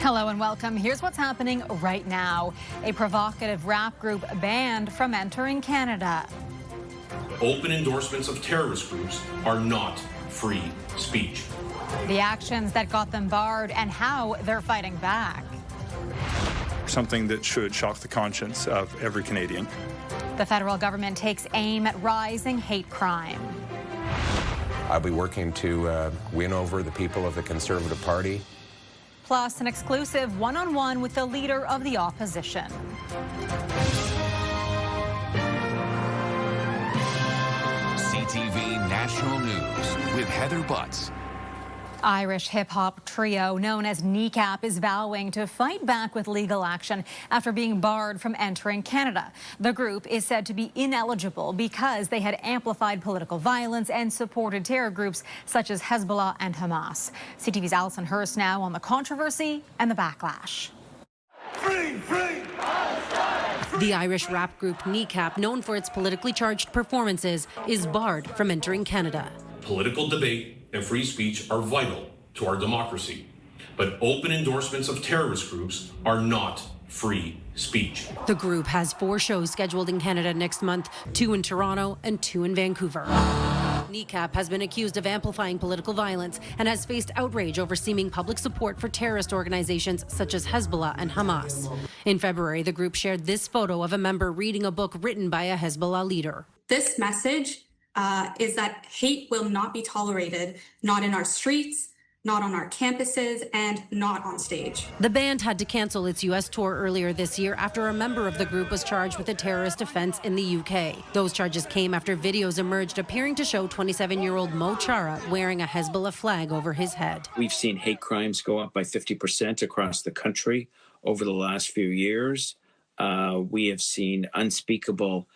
Hello and welcome. Here's what's happening right now. A provocative rap group banned from entering Canada. Open endorsements of terrorist groups are not free speech. The actions that got them barred and how they're fighting back. Something that should shock the conscience of every Canadian. The federal government takes aim at rising hate crime. I'll be working to win over the people of the Conservative Party. Plus, an exclusive one-on-one with the leader of the opposition. CTV National News with Heather Butts. Irish hip-hop trio known as Kneecap is vowing to fight back with legal action after being barred from entering Canada. The group is said to be ineligible because they had amplified political violence and supported terror groups such as Hezbollah and Hamas. CTV's Alison Hurst now on the controversy and the backlash. Free, free. The Irish rap group Kneecap, known for its politically charged performances, is barred from entering Canada. Political debate and free speech are vital to our democracy, but open endorsements of terrorist groups are not free speech. The group has 4 shows scheduled in Canada next month, 2 in Toronto and 2 in Vancouver. Kneecap has been accused of amplifying political violence and has faced outrage over seeming public support for terrorist organizations such as Hezbollah and Hamas. In February, the group shared this photo of a member reading a book written by a Hezbollah leader. This message is that hate will not be tolerated, not in our streets, not on our campuses, and not on stage. The band had to cancel its U.S. tour earlier this year after a member of the group was charged with a terrorist offense in the UK. Those charges came after videos emerged appearing to show 27-year-old Mo Chara wearing a Hezbollah flag over his head. We've seen hate crimes go up by 50% across the country over the last few years. We have seen unspeakable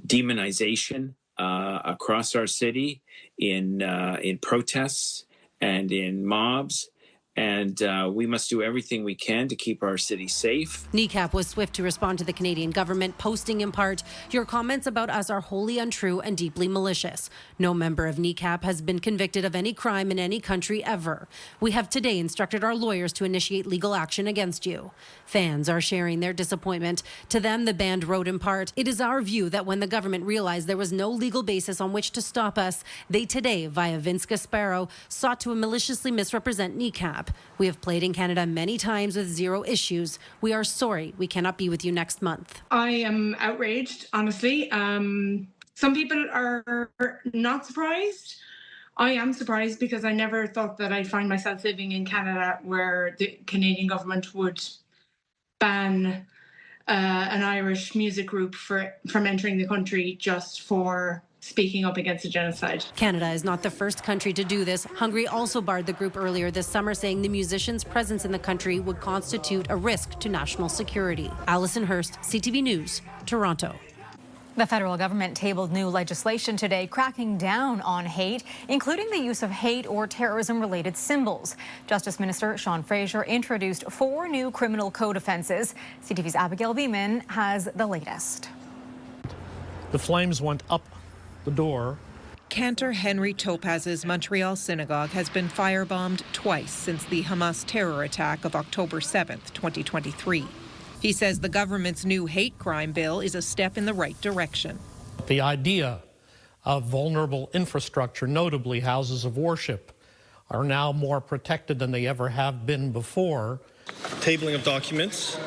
demonization across our city in protests and in mobs, and we must do everything we can to keep our city safe. Kneecap was swift to respond to the Canadian government, posting in part, "Your comments about us are wholly untrue and deeply malicious. No member of Kneecap has been convicted of any crime in any country ever. We have today instructed our lawyers to initiate legal action against you." Fans are sharing their disappointment. To them, the band wrote in part, "It is our view that when the government realized there was no legal basis on which to stop us, they today, via Vince Gasparro, sought to maliciously misrepresent Kneecap. We have played in Canada many times with 0 issues. We are sorry we cannot be with you next month." I am outraged, honestly. Some people are not surprised. I am surprised because I never thought that I'd find myself living in Canada where the Canadian government would ban an Irish music group from entering the country just for speaking up against a genocide. Canada is not the first country to do this. Hungary also barred the group earlier this summer, saying the musicians' presence in the country would constitute a risk to national security. Alison Hurst, CTV News, Toronto. The federal government tabled new legislation today cracking down on hate, including the use of hate or terrorism-related symbols. Justice Minister Sean Fraser introduced 4 new criminal code offences. CTV's Abigail Beeman has the latest. The flames went up the door. Cantor Henry Topaz's Montreal synagogue has been firebombed twice since the Hamas terror attack of October 7th, 2023. He says the government's new hate crime bill is a step in the right direction. The idea of vulnerable infrastructure, notably houses of worship, are now more protected than they ever have been before. Tabling of documents.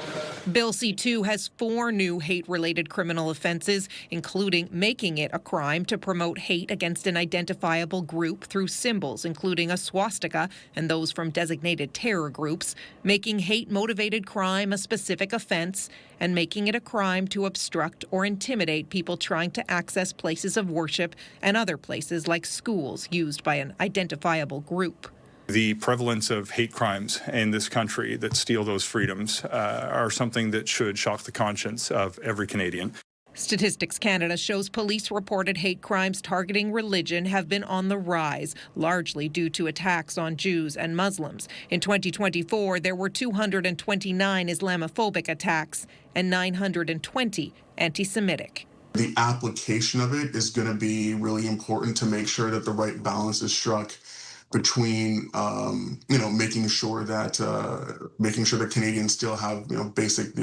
Bill C-2 has 4 new hate-related criminal offenses, including making it a crime to promote hate against an identifiable group through symbols, including a swastika and those from designated terror groups, making hate-motivated crime a specific offense, and making it a crime to obstruct or intimidate people trying to access places of worship and other places like schools used by an identifiable group. The prevalence of hate crimes in this country that steal those freedoms are something that should shock the conscience of every Canadian. Statistics Canada shows police-reported hate crimes targeting religion have been on the rise, largely due to attacks on Jews and Muslims. In 2024, there were 229 Islamophobic attacks and 920 anti-Semitic. The application of it is going to be really important to make sure that the right balance is struck between making sure that Canadians still have the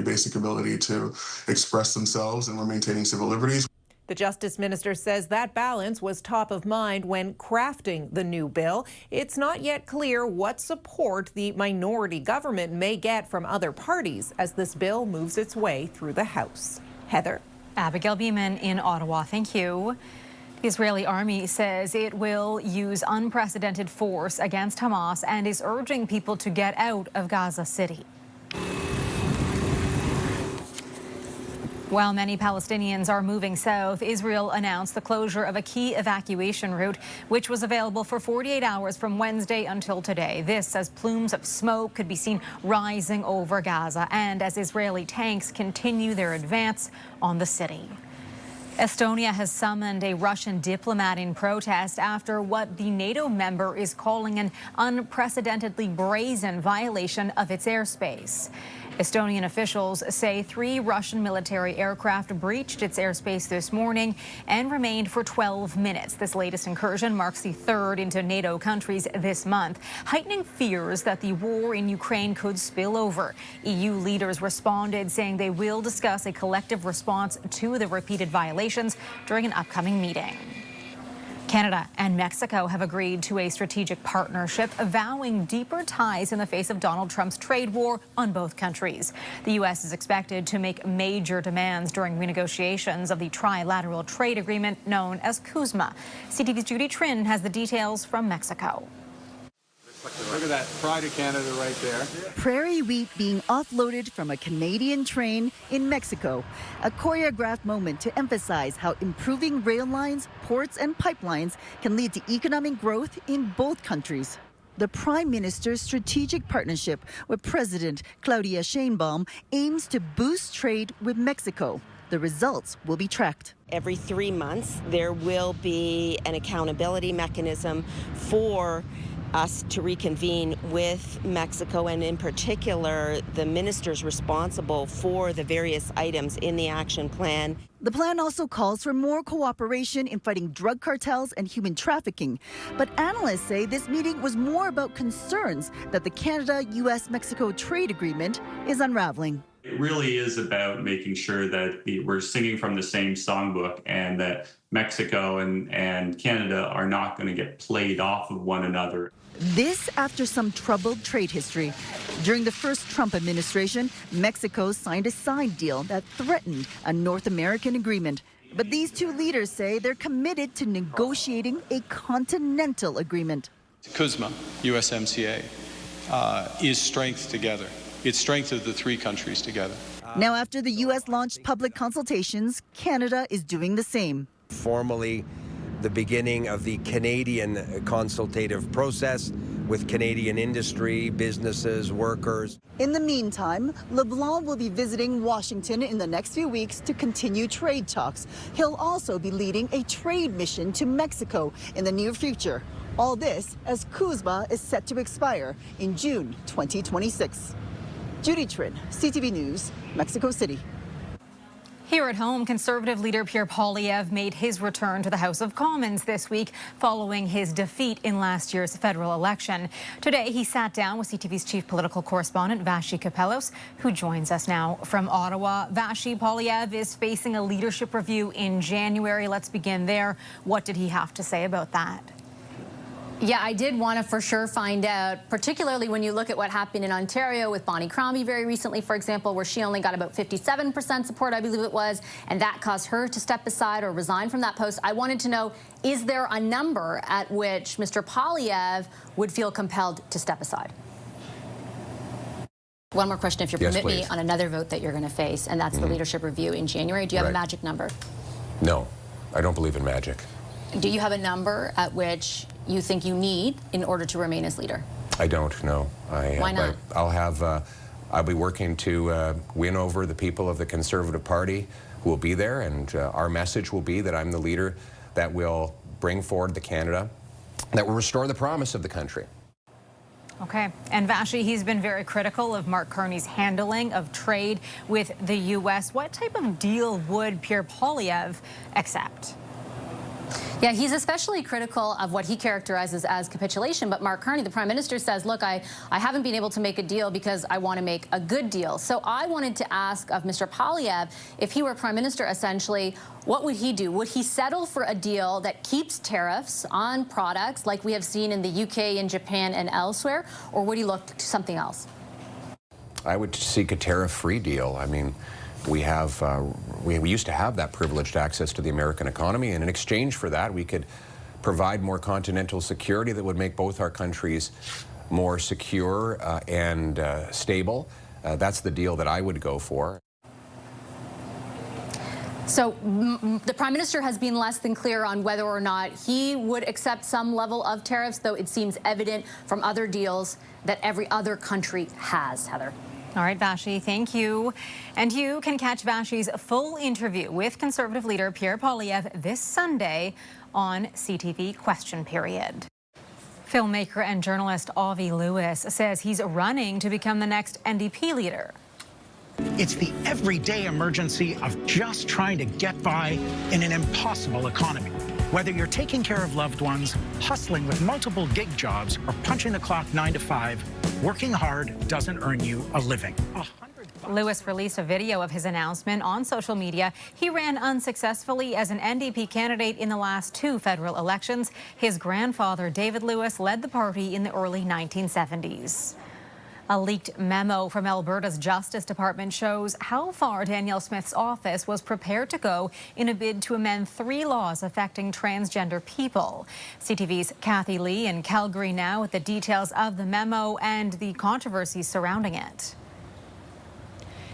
basic ability to express themselves, and we're maintaining civil liberties. The Justice Minister says that balance was top of mind when crafting the new bill. It's not yet clear what support the minority government may get from other parties as this bill moves its way through the House. Heather? Abigail Beeman in Ottawa. Thank you. The Israeli army says it will use unprecedented force against Hamas and is urging people to get out of Gaza City. While many Palestinians are moving south, Israel announced the closure of a key evacuation route, which was available for 48 hours from Wednesday until today. This as plumes of smoke could be seen rising over Gaza and as Israeli tanks continue their advance on the city. Estonia has summoned a Russian diplomat in protest after what the NATO member is calling an unprecedentedly brazen violation of its airspace. Estonian officials say 3 Russian military aircraft breached its airspace this morning and remained for 12 minutes. This latest incursion marks the 3rd into NATO countries this month, heightening fears that the war in Ukraine could spill over. EU leaders responded, saying they will discuss a collective response to the repeated violations during an upcoming meeting. Canada and Mexico have agreed to a strategic partnership, vowing deeper ties in the face of Donald Trump's trade war on both countries. The U.S. is expected to make major demands during renegotiations of the trilateral trade agreement known as CUSMA. CTV's Judy Trin has the details from Mexico. Look at that, pride of Canada right there. Prairie wheat being offloaded from a Canadian train in Mexico. A choreographed moment to emphasize how improving rail lines, ports and pipelines can lead to economic growth in both countries. The Prime Minister's strategic partnership with President Claudia Sheinbaum aims to boost trade with Mexico. The results will be tracked. Every 3 months, there will be an accountability mechanism for us to reconvene with Mexico, and in particular the ministers responsible for the various items in the action plan. The plan also calls for more cooperation in fighting drug cartels and human trafficking. But analysts say this meeting was more about concerns that the Canada-US-Mexico trade agreement is unraveling. It really is about making sure that we're singing from the same songbook and that Mexico and Canada are not going to get played off of one another. This after some troubled trade history. During the first Trump administration, Mexico signed a side deal that threatened a North American agreement. But these two leaders say they're committed to negotiating a continental agreement. CUSMA, USMCA, is strength together. It's strength of the 3 countries together. Now, after the U.S. launched public consultations, Canada is doing the same. Formally, the beginning of the Canadian consultative process with Canadian industry, businesses, workers. In the meantime, LeBlanc will be visiting Washington in the next few weeks to continue trade talks. He'll also be leading a trade mission to Mexico in the near future. All this as CUSMA is set to expire in June 2026. Judy Trin, CTV News, Mexico City. Here at home, Conservative leader Pierre Poilievre made his return to the House of Commons this week following his defeat in last year's federal election. Today, he sat down with CTV's chief political correspondent, Vassy Kapelos, who joins us now from Ottawa. Vassy, Poilievre is facing a leadership review in January. Let's begin there. What did he have to say about that? Yeah, I did want to for sure find out, particularly when you look at what happened in Ontario with Bonnie Crombie very recently, for example, where she only got about 57% support, I believe it was, and that caused her to step aside or resign from that post. I wanted to know, is there a number at which Mr. Poilievre would feel compelled to step aside? One more question, if you permit me, on another vote that you're going to face, and that's the leadership review in January. Do you have a magic number? No, I don't believe in magic. Do you have a number at which you think you need in order to remain as leader? I don't know. Why not? I'll be working to win over the people of the Conservative Party who will be there, and our message will be that I'm the leader that will bring forward the Canada that will restore the promise of the country. Okay. And Vassy, he's been very critical of Mark Carney's handling of trade with the U.S. What type of deal would Pierre Poilievre accept? Yeah, he's especially critical of what he characterizes as capitulation. But Mark Carney, the Prime Minister, says, look, I haven't been able to make a deal because I want to make a good deal. So I wanted to ask of Mr. Poilievre, if he were Prime Minister, essentially, what would he do? Would he settle for a deal that keeps tariffs on products like we have seen in the UK and Japan and elsewhere, or would he look to something else? I would seek a tariff-free deal. I mean, we used to have that privileged access to the American economy, and in exchange for that, we could provide more continental security that would make both our countries more secure and stable. That's the deal that I would go for. So the Prime Minister has been less than clear on whether or not he would accept some level of tariffs, though it seems evident from other deals that every other country has. Heather. All right, Vashi, thank you. And you can catch Vashi's full interview with Conservative leader Pierre Poilievre this Sunday on CTV Question Period. Filmmaker and journalist Avi Lewis says he's running to become the next NDP leader. It's the everyday emergency of just trying to get by in an impossible economy. Whether you're taking care of loved ones, hustling with multiple gig jobs, or punching the clock 9 to 5, working hard doesn't earn you a living. Lewis released a video of his announcement on social media. He ran unsuccessfully as an NDP candidate in the last 2 federal elections. His grandfather, David Lewis, led the party in the early 1970s. A leaked memo from Alberta's Justice Department shows how far Danielle Smith's office was prepared to go in a bid to amend 3 laws affecting transgender people. CTV's Kathy Lee in Calgary now with the details of the memo and the controversies surrounding it.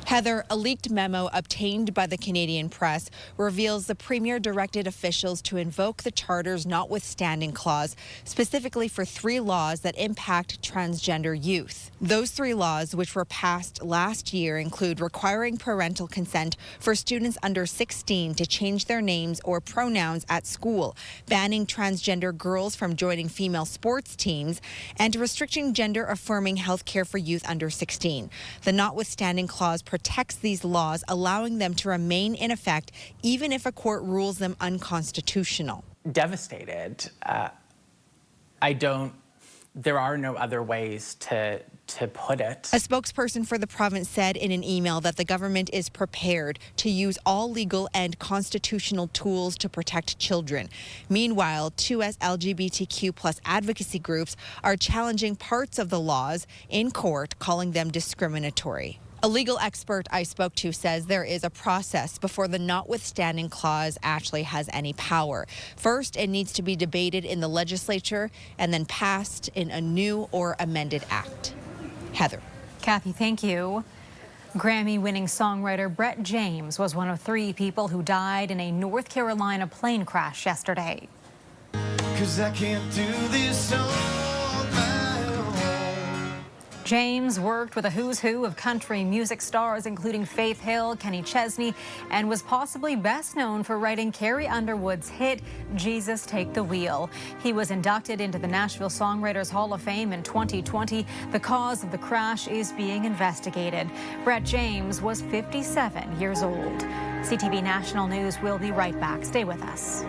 Heather, a leaked memo obtained by the Canadian press reveals the Premier directed officials to invoke the Charter's notwithstanding clause, specifically for 3 laws that impact transgender youth. Those 3 laws, which were passed last year, include requiring parental consent for students under 16 to change their names or pronouns at school, banning transgender girls from joining female sports teams, and restricting gender-affirming health care for youth under 16. The notwithstanding clause protects these laws, allowing them to remain in effect even if a court rules them unconstitutional. Devastated. There are no other ways to put it. A spokesperson for the province said in an email that the government is prepared to use all legal and constitutional tools to protect children. Meanwhile, 2 LGBTQ+ advocacy groups are challenging parts of the laws in court, calling them discriminatory. A legal expert I spoke to says there is a process before the notwithstanding clause actually has any power. First, it needs to be debated in the legislature and then passed in a new or amended act. Heather. Kathy, thank you. Grammy-winning songwriter Brett James was one of 3 people who died in a North Carolina plane crash yesterday. 'Cause I can't do this on my own. James worked with a who's who of country music stars, including Faith Hill, Kenny Chesney, and was possibly best known for writing Carrie Underwood's hit, Jesus Take the Wheel. He was inducted into the Nashville Songwriters Hall of Fame in 2020. The cause of the crash is being investigated. Brett James was 57 years old. CTV National News will be right back. Stay with us.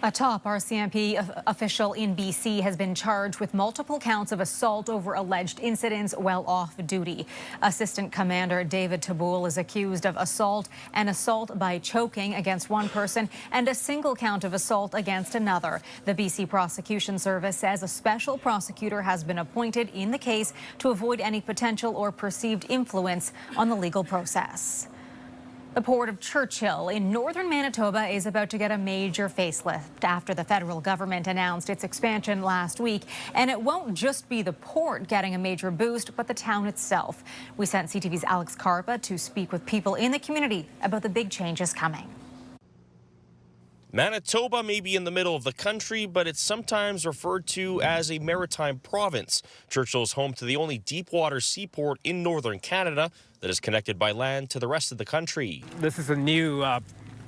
A top RCMP official in BC has been charged with multiple counts of assault over alleged incidents while off duty. Assistant Commander David Taboul is accused of assault and assault by choking against one person and a single count of assault against another. The BC Prosecution Service says a special prosecutor has been appointed in the case to avoid any potential or perceived influence on the legal process. The port of Churchill in northern Manitoba is about to get a major facelift after the federal government announced its expansion last week. And it won't just be the port getting a major boost, but the town itself. We sent CTV's Alex Carpa to speak with people in the community about the big changes coming. Manitoba may be in the middle of the country, but it's sometimes referred to as a maritime province. Churchill is home to the only deep-water seaport in northern Canada that is connected by land to the rest of the country. This is a new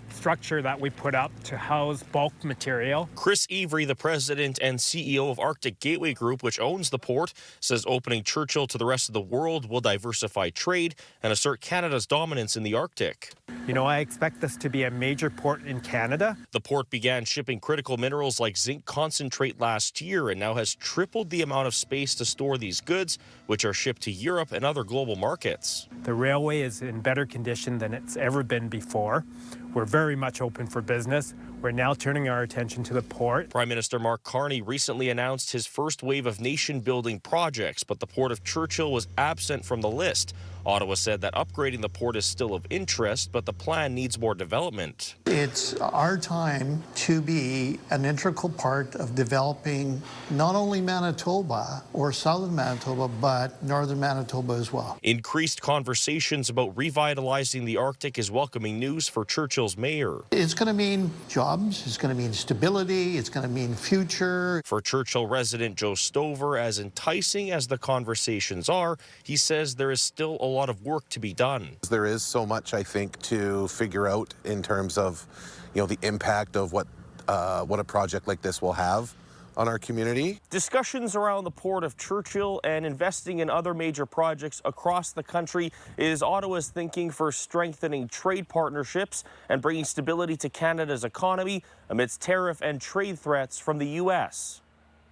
structure that we put up to house bulk material. Chris Avery, the president and CEO of Arctic Gateway Group, which owns the port, says opening Churchill to the rest of the world will diversify trade and assert Canada's dominance in the Arctic. You know, I expect this to be a major port in Canada. The port began shipping critical minerals like zinc concentrate last year and now has tripled the amount of space to store these goods, which are shipped to Europe and other global markets. The railway is in better condition than it's ever been before. We're very much open for business. We're now turning our attention to the port. Prime Minister Mark Carney recently announced his first wave of nation-building projects, but the Port of Churchill was absent from the list. Ottawa said that upgrading the port is still of interest, but the plan needs more development. It's our time to be an integral part of developing not only Manitoba or southern Manitoba, but northern Manitoba as well. Increased conversations about revitalizing the Arctic is welcoming news for Churchill's mayor. It's going to mean jobs, it's going to mean stability, it's going to mean future. For Churchill resident Joe Stover, as enticing as the conversations are, he says there is still a lot of work to be done. There is so much, I think, to figure out in terms of, the impact of what a project like this will have on our community. Discussions around the Port of Churchill and investing in other major projects across the country is Ottawa's thinking for strengthening trade partnerships and bringing stability to Canada's economy amidst tariff and trade threats from the U.S.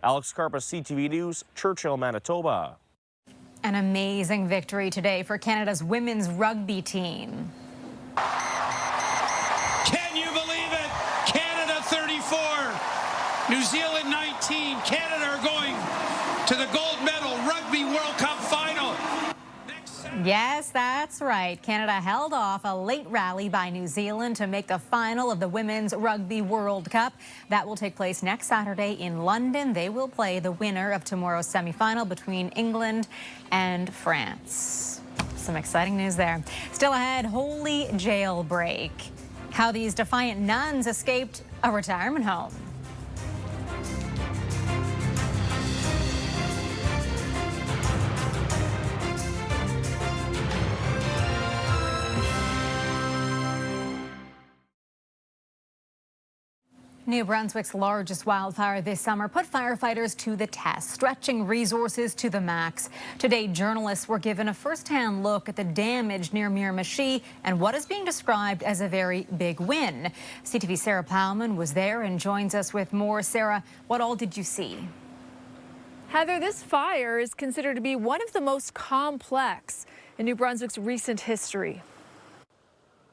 Alex Carpa, CTV News, Churchill, Manitoba. An amazing victory today for Canada's women's rugby team. Can you believe it? Canada 34, New Zealand 19. Canada are going to the gold medal Rugby World Cup final. Yes, that's right. Canada held off a late rally by New Zealand to make the final of the Women's Rugby World Cup. That will take place next Saturday in London. They will play the winner of tomorrow's semifinal between England and France. Some exciting news there. Still ahead, holy jailbreak. How these defiant nuns escaped a retirement home. New Brunswick's largest wildfire this summer put firefighters to the test, stretching resources to the max. Today, journalists were given a first-hand look at the damage near Miramichi and what is being described as a very big win. CTV's Sarah Plowman was there and joins us with more. Sarah, what all did you see? Heather, this fire is considered to be one of the most complex in New Brunswick's recent history.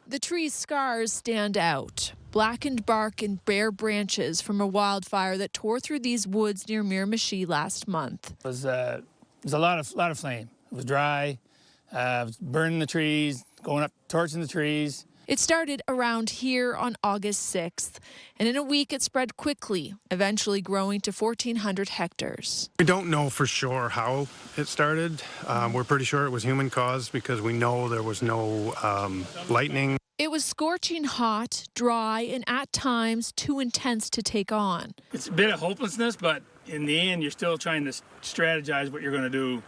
The tree's scars stand out. Blackened bark and bare branches from a wildfire that tore through these woods near Miramichi last month. It was a lot of flame. It was dry, burning the trees, going up, torching the trees. It started around here on August 6th, and in a week it spread quickly, eventually growing to 1,400 hectares. We don't know for sure how it started. We're pretty sure it was human caused because we know there was no lightning. It was scorching hot, dry, and at times too intense to take on. It's a bit of hopelessness, but in the end, you're still trying to strategize what you're going to do.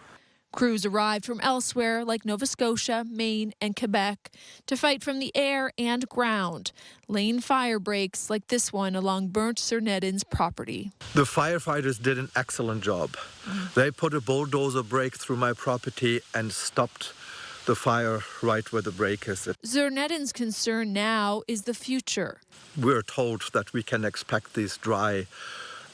Crews arrived from elsewhere, like Nova Scotia, Maine, and Quebec, to fight from the air and ground, laying fire breaks like this one along burnt Sir Nedin's property. The firefighters did an excellent job. They put a bulldozer brake through my property and stopped the fire right where the break is. Sir Nedin's concern now is the future. We're told that we can expect these dry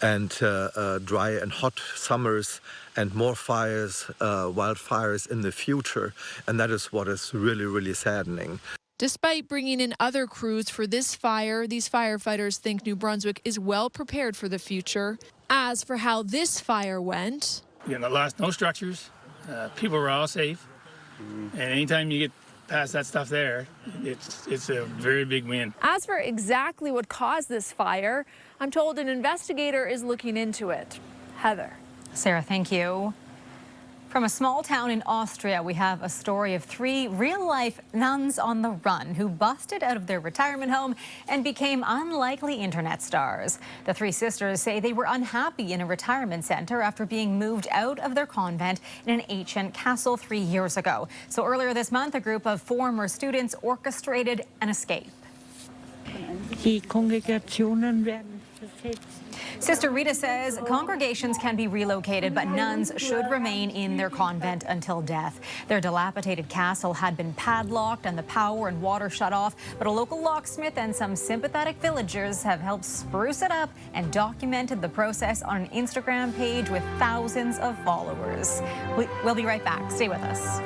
and hot summers and more fires, wildfires in the future, and that is what is really, really saddening. Despite bringing in other crews for this fire, these firefighters think New Brunswick is well prepared for the future. As for how this fire went... no structures, people were all safe. And anytime you get past that stuff there, it's a very big win. As for exactly what caused this fire, I'm told an investigator is looking into it. Heather. Sarah, thank you. From a small town in Austria, we have a story of 3 real-life nuns on the run who busted out of their retirement home and became unlikely internet stars. The 3 sisters say they were unhappy in a retirement center after being moved out of their convent in an ancient castle 3 years ago. So earlier this month, a group of former students orchestrated an escape. Die Kongregationen werden versetzt. Sister Rita says congregations can be relocated, but nuns should remain in their convent until death. Their dilapidated castle had been padlocked and the power and water shut off, but a local locksmith and some sympathetic villagers have helped spruce it up and documented the process on an Instagram page with thousands of followers. We'll be right back. Stay with us.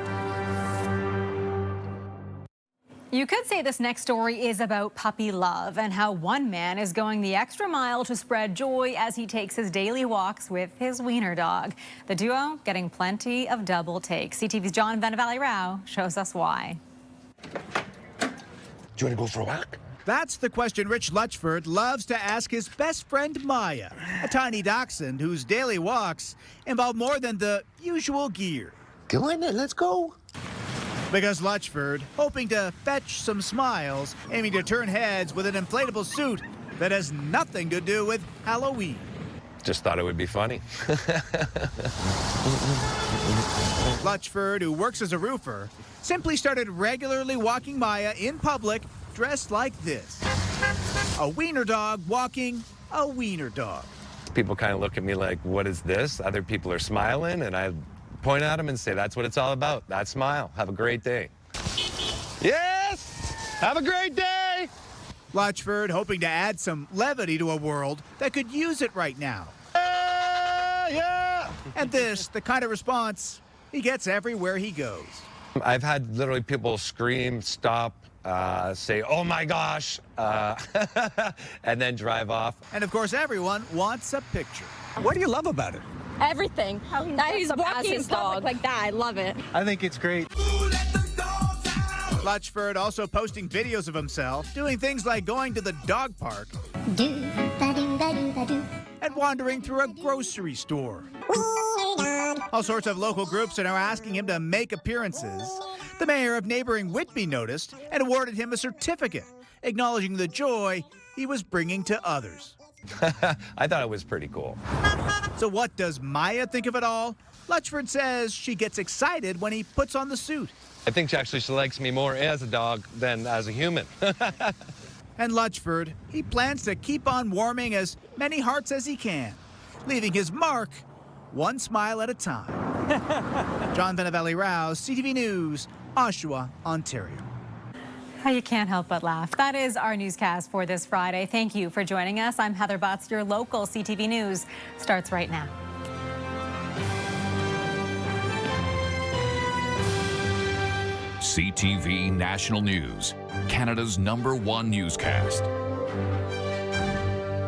You could say this next story is about puppy love and how one man is going the extra mile to spread joy as he takes his daily walks with his wiener dog. The duo getting plenty of double takes. CTV's John Valley-Rao shows us why. Do you want to go for a walk? That's the question Rich Lutchford loves to ask his best friend Maya, a tiny dachshund whose daily walks involve more than the usual gear. Go on then, let's go. Because Lutchford, hoping to fetch some smiles, aiming to turn heads with an inflatable suit that has nothing to do with Halloween. Just thought it would be funny. Lutchford, who works as a roofer, simply started regularly walking Maya in public dressed like this. A wiener dog walking a wiener dog. People kind of look at me like, what is this? Other people are smiling, and I point at them and say, that's what it's all about. That smile. Have a great day. Yes! Have a great day! Lutchford hoping to add some levity to a world that could use it right now. Yeah! And this, the kind of response he gets everywhere he goes. I've had literally people scream, stop, say, oh my gosh, and then drive off. And of course, everyone wants a picture. What do you love about it? Everything. That he's walking his dog like that. I love it. I think it's great. Lutchford also posting videos of himself doing things like going to the dog park and wandering through a grocery store. All sorts of local groups are now asking him to make appearances. The mayor of neighboring Whitby noticed and awarded him a certificate acknowledging the joy he was bringing to others. I thought it was pretty cool. So what does Maya think of it all? Lutchford says she gets excited when he puts on the suit. I think she likes me more as a dog than as a human. And Lutchford, he plans to keep on warming as many hearts as he can, leaving his mark one smile at a time. John Valley-Rao, CTV News, Oshawa, Ontario. You can't help but laugh. That is our newscast for this Friday. Thank you for joining us. I'm Heather Butts. Your local CTV News starts right now. CTV National News, Canada's #1 newscast.